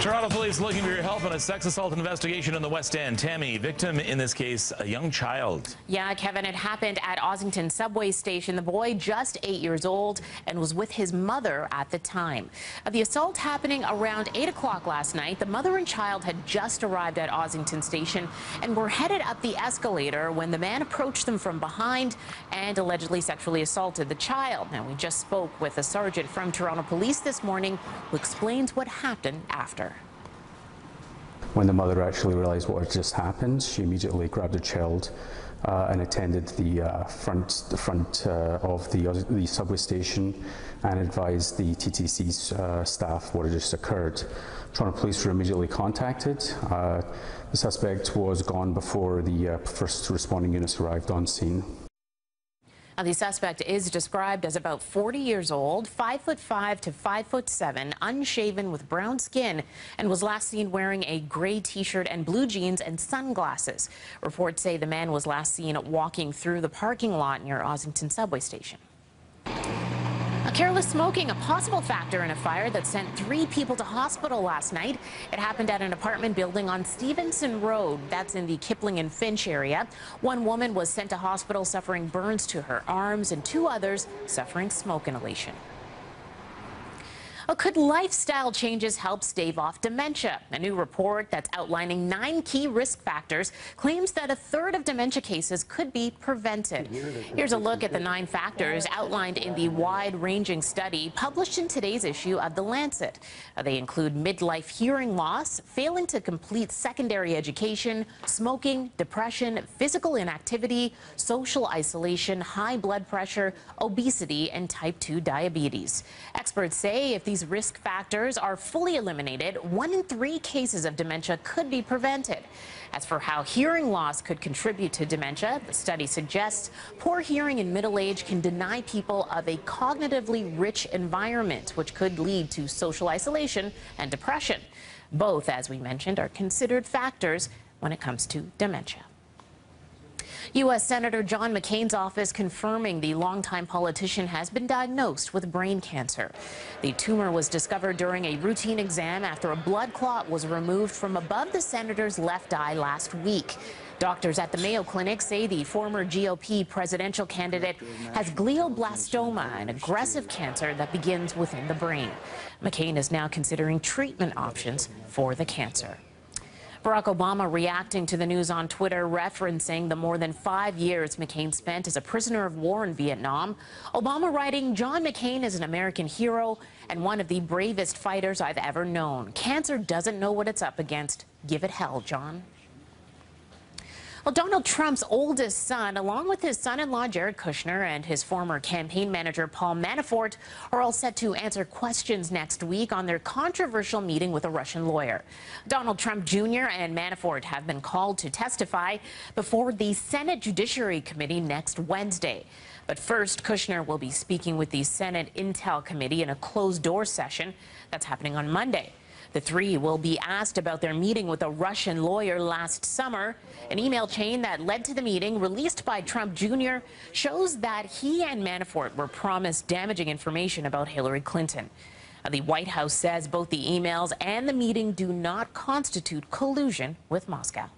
Toronto police looking for your help on a sex assault investigation in the West End. Tammy, victim in this case, a young child. Yeah, Kevin, it happened at Ossington subway station. The boy, just 8 years old, and was with his mother at the time. The assault happening around 8 o'clock last night. The mother and child had just arrived at Ossington Station and were headed up the escalator when the man approached them from behind and allegedly sexually assaulted the child. Now, we just spoke with a sergeant from Toronto Police this morning who explains what happened after. When the mother actually realised what had just happened, she immediately grabbed her child and attended the front of the subway station and advised the TTC's staff what had just occurred. Toronto Police were immediately contacted. The suspect was gone before the first responding units arrived on scene. Now, the suspect is described as about 40 years old, 5'5" to 5'7", unshaven with brown skin, and was last seen wearing a gray t-shirt and blue jeans and sunglasses. Reports say the man was last seen walking through the parking lot near Ossington subway station. Careless smoking, a possible factor in a fire that sent 3 people to hospital last night. It happened at an apartment building on Stevenson Road. That's in the Kipling and Finch area. One woman was sent to hospital suffering burns to her arms, and 2 others suffering smoke inhalation. Well, could lifestyle changes help stave off dementia? A new report that's outlining 9 key risk factors claims that a third of dementia cases could be prevented. Here's a look at the 9 factors outlined in the wide-ranging study published in today's issue of The Lancet. They include midlife hearing loss, failing to complete secondary education, smoking, depression, physical inactivity, social isolation, high blood pressure, obesity, and type 2 diabetes. Experts say if these risk factors are fully eliminated, 1 in 3 cases of dementia could be prevented. As for how hearing loss could contribute to dementia, the study suggests poor hearing in middle age can deny people of a cognitively rich environment, which could lead to social isolation and depression. Both, as we mentioned, are considered factors when it comes to dementia. U.S. Senator John McCain's office confirming the longtime politician has been diagnosed with brain cancer. The tumor was discovered during a routine exam after a blood clot was removed from above the senator's left eye last week. Doctors at the Mayo Clinic say the former GOP presidential candidate has glioblastoma, an aggressive cancer that begins within the brain. McCain is now considering treatment options for the cancer. Barack Obama reacting to the news on Twitter, referencing the more than 5 years McCain spent as a prisoner of war in Vietnam. Obama writing, "John McCain is an American hero and one of the bravest fighters I've ever known. Cancer doesn't know what it's up against. Give it hell, John." Well, Donald Trump's oldest son, along with his son-in-law Jared Kushner and his former campaign manager Paul Manafort, are all set to answer questions next week on their controversial meeting with a Russian lawyer. Donald Trump Jr. and Manafort have been called to testify before the Senate Judiciary Committee next Wednesday. But first, Kushner will be speaking with the Senate Intel Committee in a closed-door session that's happening on Monday. The 3 will be asked about their meeting with a Russian lawyer last summer. An email chain that led to the meeting, released by Trump Jr., shows that he and Manafort were promised damaging information about Hillary Clinton. The White House says both the emails and the meeting do not constitute collusion with Moscow.